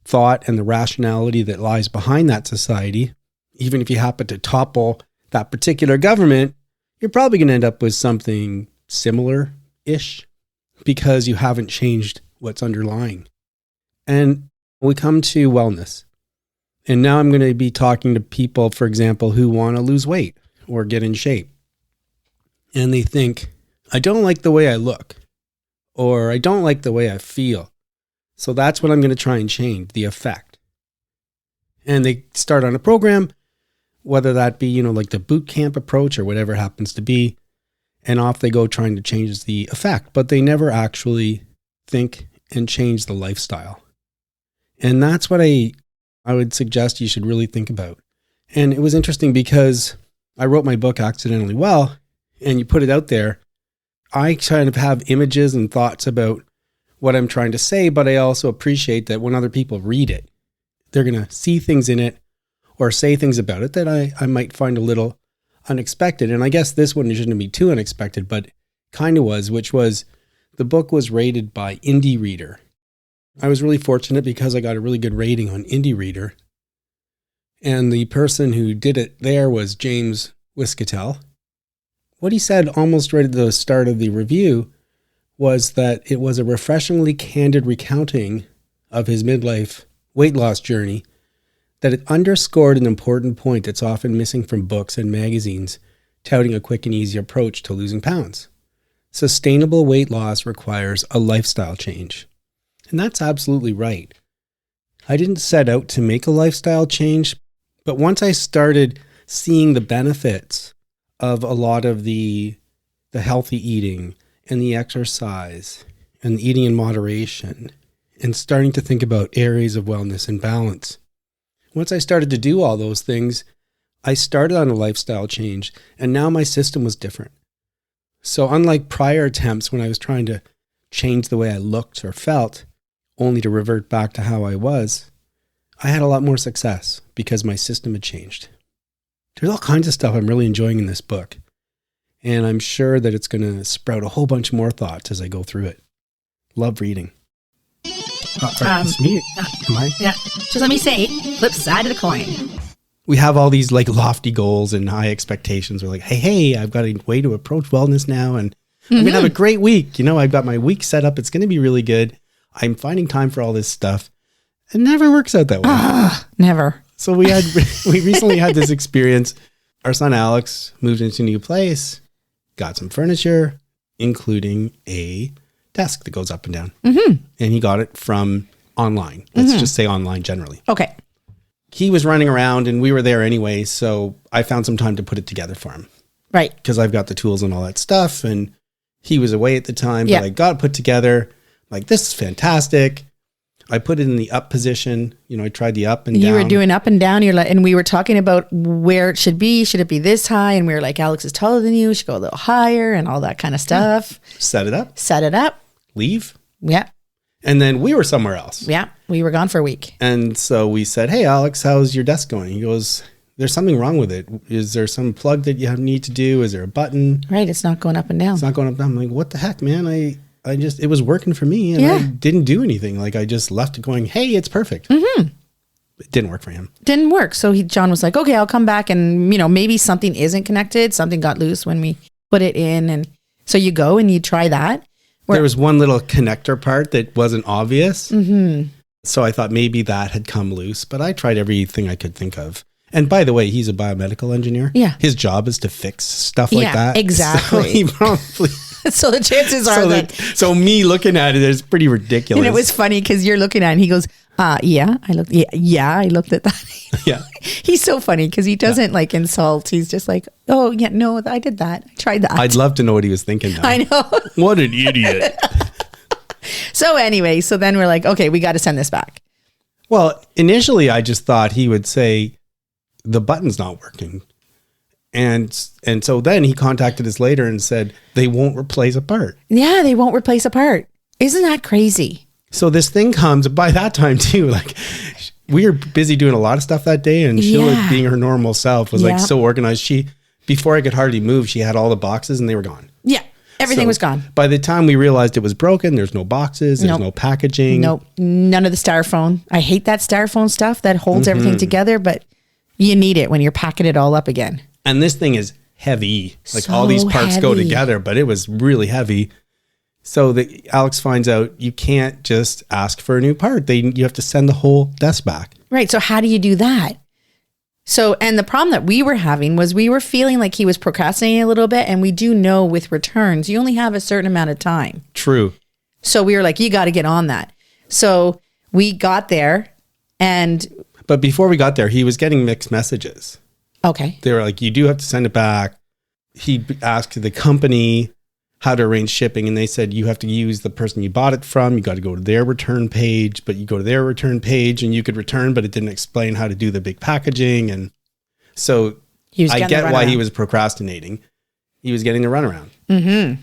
thought and the rationality that lies behind that society, even if you happen to topple that particular government, you're probably going to end up with something similar-ish because you haven't changed what's underlying. And we come to wellness. And now I'm going to be talking to people, for example, who want to lose weight or get in shape. And they think, I don't like the way I look, or I don't like the way I feel. So that's what I'm going to try and change, the effect. And they start on a program whether that be, like the boot camp approach or whatever it happens to be. And off they go trying to change the effect, but they never actually think and change the lifestyle. And that's what I would suggest you should really think about. And it was interesting because I wrote my book Accidentally Well, and you put it out there. I kind of have images and thoughts about what I'm trying to say, but I also appreciate that when other people read it, they're going to see things in it or say things about it that I might find a little unexpected. And I guess this one shouldn't be too unexpected, but kind of was, which was the book was rated by Indie Reader. I was really fortunate because I got a really good rating on Indie Reader. And the person who did it there was James Whisketell. What he said almost right at the start of the review was that it was a refreshingly candid recounting of his midlife weight loss journey, that it underscored an important point that's often missing from books and magazines, touting a quick and easy approach to losing pounds. Sustainable weight loss requires a lifestyle change. And that's absolutely right. I didn't set out to make a lifestyle change, but once I started seeing the benefits of a lot of the healthy eating and the exercise and eating in moderation and starting to think about areas of wellness and balance, once I started to do all those things, I started on a lifestyle change, and now my system was different. So unlike prior attempts when I was trying to change the way I looked or felt, only to revert back to how I was, I had a lot more success because my system had changed. There's all kinds of stuff I'm really enjoying in this book, and I'm sure that it's going to sprout a whole bunch more thoughts as I go through it. Love reading. It's me. Am I? Yeah. Just let me say, flip side of the coin. We have all these like lofty goals and high expectations. We're like, hey, I've got a way to approach wellness now, and I'm going to have a great week. I've got my week set up. It's going to be really good. I'm finding time for all this stuff. It never works out that way. Never. So we recently had this experience. Our son Alex moved into a new place, got some furniture, including a desk that goes up and down. And he got it from online. Let's just say online generally. Okay. He was running around and we were there anyway, so I found some time to put it together for him. Right. Because I've got the tools and all that stuff, and he was away at the time, but I got it put together. Like, this is fantastic. I put it in the up position. I tried the up and down. You were doing up and down. You're like, and we were talking about where it should be. Should it be this high? And we were like, Alex is taller than you. Should go a little higher and all that kind of stuff. Set it up. Leave. Yeah. And then we were somewhere else. Yeah. We were gone for a week. And so we said, hey, Alex, how's your desk going? He goes, there's something wrong with it. Is there some plug that you need to do? Is there a button? Right. It's not going up and down. It's not going up and down. I'm like, what the heck, man? It was working for me, and I didn't do anything. Like, I just left it going, hey, it's perfect. It didn't work for him. Didn't work. So John was like, okay, I'll come back, and maybe something isn't connected. Something got loose when we put it in. And so you go and you try that. There was one little connector part that wasn't obvious. So I thought maybe that had come loose, but I tried everything I could think of. And by the way, he's a biomedical engineer. Yeah. His job is to fix stuff like that. Exactly. So he probably... So the chances are so me looking at it is pretty ridiculous. And it was funny because you're looking at it and he goes, I looked at that. Yeah. He's so funny because he doesn't like insult. He's just like, oh yeah, no, I did that. I tried that. I'd love to know what he was thinking now. I know. What an idiot. So anyway, so then we're like, okay, we got to send this back. Well, initially I just thought he would say the button's not working. And so then he contacted us later and said they won't replace a part. Yeah, they won't replace a part. Isn't that crazy? So this thing comes by that time too. Like, we were busy doing a lot of stuff that day, and Sheila, being her normal self, was like so organized. Before I could hardly move, she had all the boxes and they were gone. Yeah, everything was gone. By the time we realized it was broken, there's no boxes, there's no packaging. Nope, none of the styrofoam. I hate that styrofoam stuff that holds everything together, but you need it when you're packing it all up again. And this thing is heavy. Like, So all these parts go heavy. together, but it was really heavy. So Alex finds out you can't just ask for a new part. You have to send the whole desk back. Right. So how do you do that? So, and the problem that we were having was we were feeling like he was procrastinating a little bit. And we do know with returns, you only have a certain amount of time. True. So we were like, you got to get on that. So we got there and... But before we got there, he was getting mixed messages. Okay. They were like, you do have to send it back. He asked the company how to arrange shipping, and they said you have to use the person you bought it from. You got to go to their return page, but you go to their return page and you could return, but it didn't explain how to do the big packaging. And so I get why he was procrastinating. He was getting the runaround. Mm-hmm.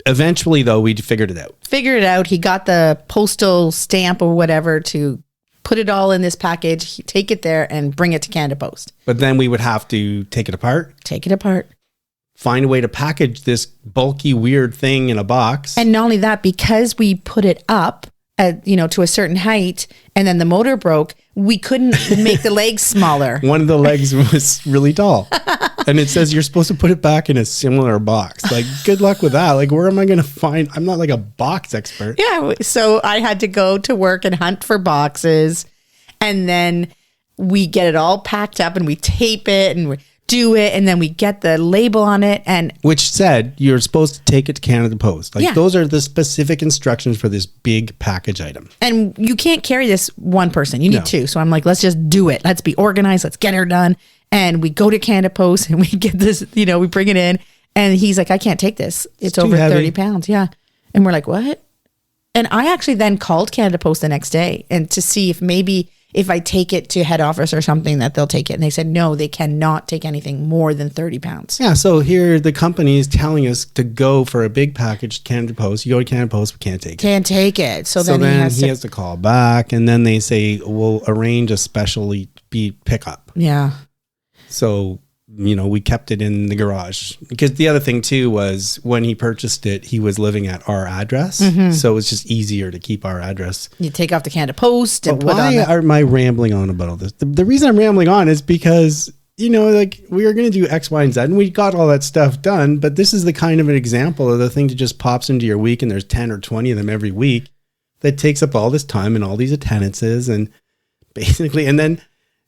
Eventually, though, we figured it out. He got the postal stamp or whatever to put it all in this package, take it there and bring it to Canada Post. But then we would have to take it apart. Find a way to package this bulky, weird thing in a box. And not only that, because we put it up at, to a certain height and then the motor broke, we couldn't make the legs smaller. One of the legs was really tall. And it says you're supposed to put it back in a similar box. Like, good luck with that. Like, where am I going to find? I'm not like a box expert. Yeah. So I had to go to work and hunt for boxes. And then we get it all packed up and we tape it and we do it. And then we get the label on it. And which said you're supposed to take it to Canada Post. Like, those are the specific instructions for this big package item. And you can't carry this one person. You need two. So I'm like, let's just do it. Let's be organized. Let's get her done. And we go to Canada Post and we get this, we bring it in. And he's like, I can't take this. It's over 30 pounds. Yeah. And we're like, what? And I actually then called Canada Post the next day and to see if maybe if I take it to head office or something that they'll take it. And they said, no, they cannot take anything more than 30 pounds. Yeah. So here the company is telling us to go for a big package to Canada Post. You go to Canada Post, we can't take it. Can't take it. So then he has to call back. And then they say, we'll arrange a specially pickup. Yeah. So, we kept it in the garage because the other thing too was when he purchased it, he was living at our address. Mm-hmm. So it was just easier to keep our address. You take off the Canada Post and put on. Why am I rambling on about all this? The reason I'm rambling on is because, we were going to do X, Y, and Z and we got all that stuff done. But this is the kind of an example of the thing that just pops into your week and there's 10 or 20 of them every week that takes up all this time and all these attendances and basically, and then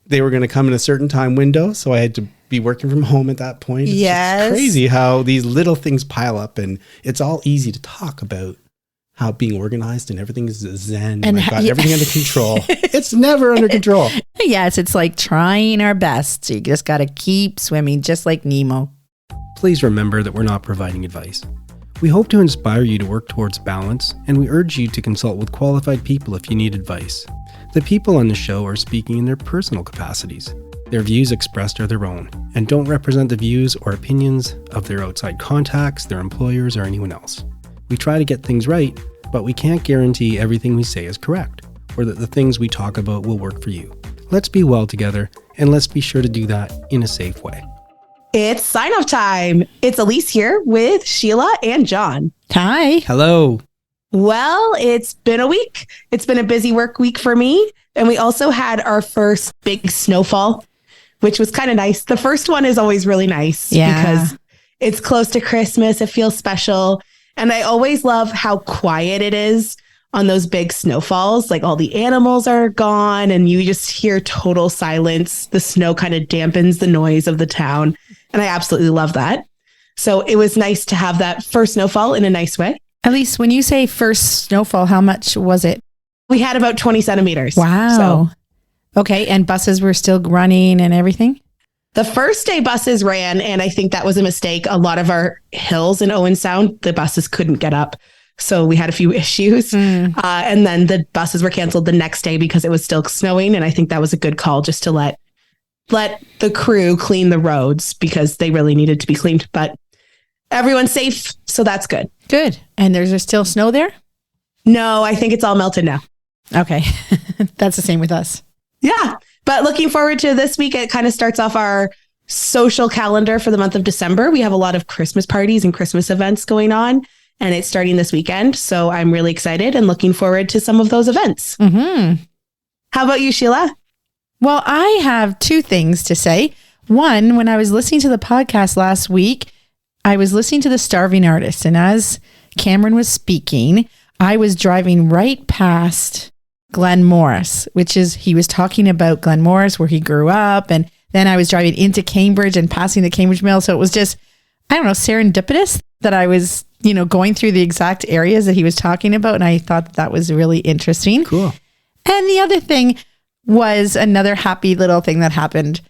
they were going to come in a certain time window. So I had to be working from home at that point. It's crazy how these little things pile up and it's all easy to talk about how being organized and everything is zen and I've got everything under control. It's never under control. Yes. It's like trying our best. So you just got to keep swimming just like Nemo. Please remember that we're not providing advice. We hope to inspire you to work towards balance, and we urge you to consult with qualified people if you need advice. The people on the show are speaking in their personal capacities. Their views expressed are their own, and don't represent the views or opinions of their outside contacts, their employers, or anyone else. We try to get things right, but we can't guarantee everything we say is correct, or that the things we talk about will work for you. Let's be well together, and let's be sure to do that in a safe way. It's sign-off time. It's Elise here with Sheila and John. Hi. Hello. Well, it's been a week. It's been a busy work week for me. And we also had our first big snowfall, which was kind of nice. The first one is always really nice because it's close to Christmas. It feels special. And I always love how quiet it is on those big snowfalls. Like all the animals are gone and you just hear total silence. The snow kind of dampens the noise of the town. And I absolutely love that. So it was nice to have that first snowfall in a nice way. Elise, when you say first snowfall, how much was it? We had about 20 centimeters. Wow. So, okay. And buses were still running and everything? The first day buses ran, and I think that was a mistake. A lot of our hills in Owen Sound, the buses couldn't get up. So we had a few issues. And then the buses were canceled the next day because it was still snowing. And I think that was a good call just to let the crew clean the roads because they really needed to be cleaned. But everyone's safe. So that's good. Good. And there's still snow there? No, I think it's all melted now. Okay. That's the same with us. Yeah. But looking forward to this week. It kind of starts off our social calendar for the month of December. We have a lot of Christmas parties and Christmas events going on, and it's starting this weekend. So I'm really excited and looking forward to some of those events. Mm-hmm. How about you, Sheila? Well, I have two things to say. One, when I was listening to the podcast last week, I was listening to The Starving Artist. And as Cameron was speaking, I was driving right past Glen Morris, he was talking about Glen Morris, where he grew up. And then I was driving into Cambridge and passing the Cambridge Mill. So it was just, I don't know, serendipitous that I was, going through the exact areas that he was talking about. And I thought that was really interesting. Cool. And the other thing was another happy little thing that happened.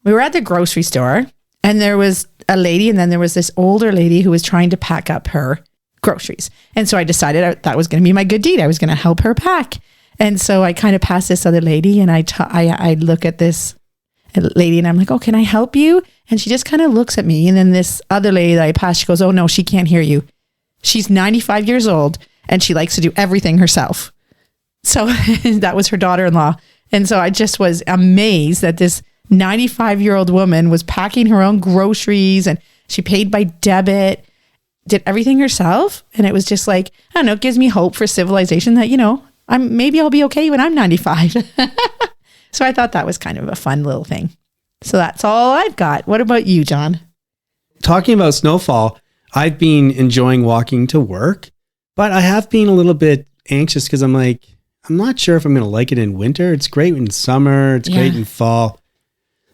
We were at the grocery store and there was a lady and then there was this older lady who was trying to pack up her groceries. And so I decided that was going to be my good deed. I was going to help her pack. And so I kind of passed this other lady and I look at this lady and I'm like, oh, can I help you? And she just kind of looks at me. And then this other lady that I passed, she goes, oh no, she can't hear you. She's 95 years old and she likes to do everything herself. So that was her daughter-in-law. And so I just was amazed that this 95-year-old woman was packing her own groceries and she paid by debit, did everything herself. And it was just like, I don't know, it gives me hope for civilization that, maybe I'll be okay when I'm 95. So I thought that was kind of a fun little thing. So that's all I've got. What about you, John? Talking about snowfall, I've been enjoying walking to work, but I have been a little bit anxious because I'm like, I'm not sure if I'm going to like it in winter. It's great in summer. It's great in fall.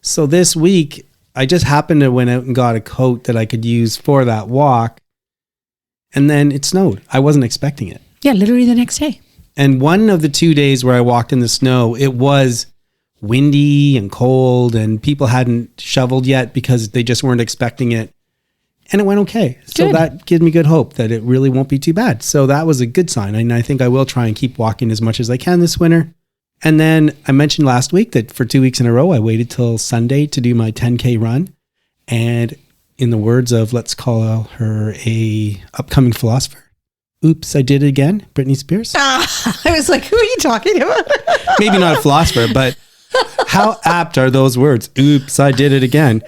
So this week, I just happened to went out and got a coat that I could use for that walk. And then it snowed. I wasn't expecting it. Yeah, literally the next day. And one of the 2 days where I walked in the snow, it was windy and cold and people hadn't shoveled yet because they just weren't expecting it. And it went okay. So Good. that gives me good hope that it really won't be too bad. So that was a good sign. And I think I will try and keep walking as much as I can this winter. And then I mentioned last week that for 2 weeks in a row, I waited till Sunday to do my 10K run. And in the words of, let's call her a upcoming philosopher, oops, I did it again, Britney Spears. I was like, who are you talking about? Maybe not a philosopher, but how apt are those words? Oops, I did it again.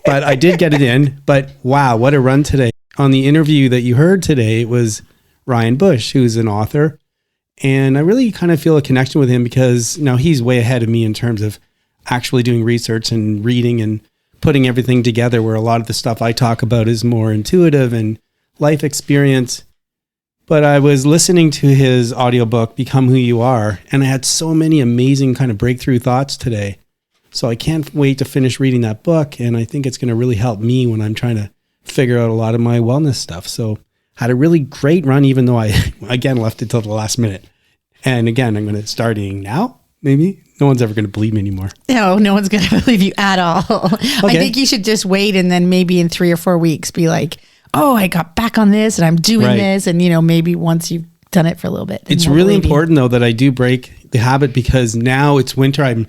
But I did get it in. But wow, what a run today. On the interview that you heard today, it was Ryan Bush, who's an author. And I really kind of feel a connection with him because now he's way ahead of me in terms of actually doing research and reading and putting everything together, where a lot of the stuff I talk about is more intuitive and life experience. But I was listening to his audiobook, Become Who You Are, and I had so many amazing kind of breakthrough thoughts today. So I can't wait to finish reading that book. And I think it's going to really help me when I'm trying to figure out a lot of my wellness stuff. So had a really great run, even though I, again, left it till the last minute. And again, I'm going to start eating now, maybe. No one's ever going to believe me anymore. No one's going to believe you at all. Okay. I think you should just wait and then maybe in 3 or 4 weeks be like, oh, I got back on this and I'm doing this. And, maybe once you've done it for a little bit. It's really important, though, that I do break the habit because now it's winter.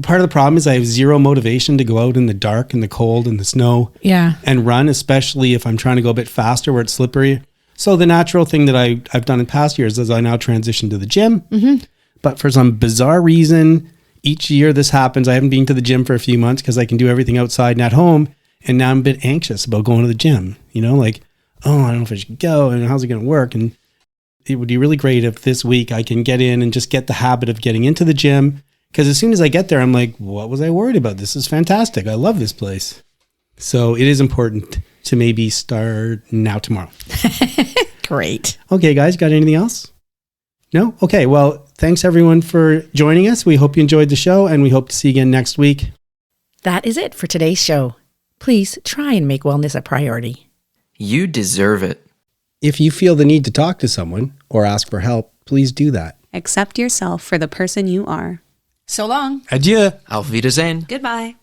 Part of the problem is I have zero motivation to go out in the dark and the cold and the snow and run, especially if I'm trying to go a bit faster where it's slippery. So the natural thing that I've done in past years is I now transition to the gym. Mm-hmm. But for some bizarre reason, each year this happens. I haven't been to the gym for a few months because I can do everything outside and at home. And now I'm a bit anxious about going to the gym, like, oh, I don't know if I should go and how's it going to work? And it would be really great if this week I can get in and just get the habit of getting into the gym. Because as soon as I get there, I'm like, what was I worried about? This is fantastic. I love this place. So it is important to maybe start now tomorrow. Great. Okay, guys, got anything else? No? Okay, well, thanks everyone for joining us. We hope you enjoyed the show and we hope to see you again next week. That is it for today's show. Please try and make wellness a priority. You deserve it. If you feel the need to talk to someone or ask for help, please do that. Accept yourself for the person you are. So long. Adieu. Auf Wiedersehen. Goodbye.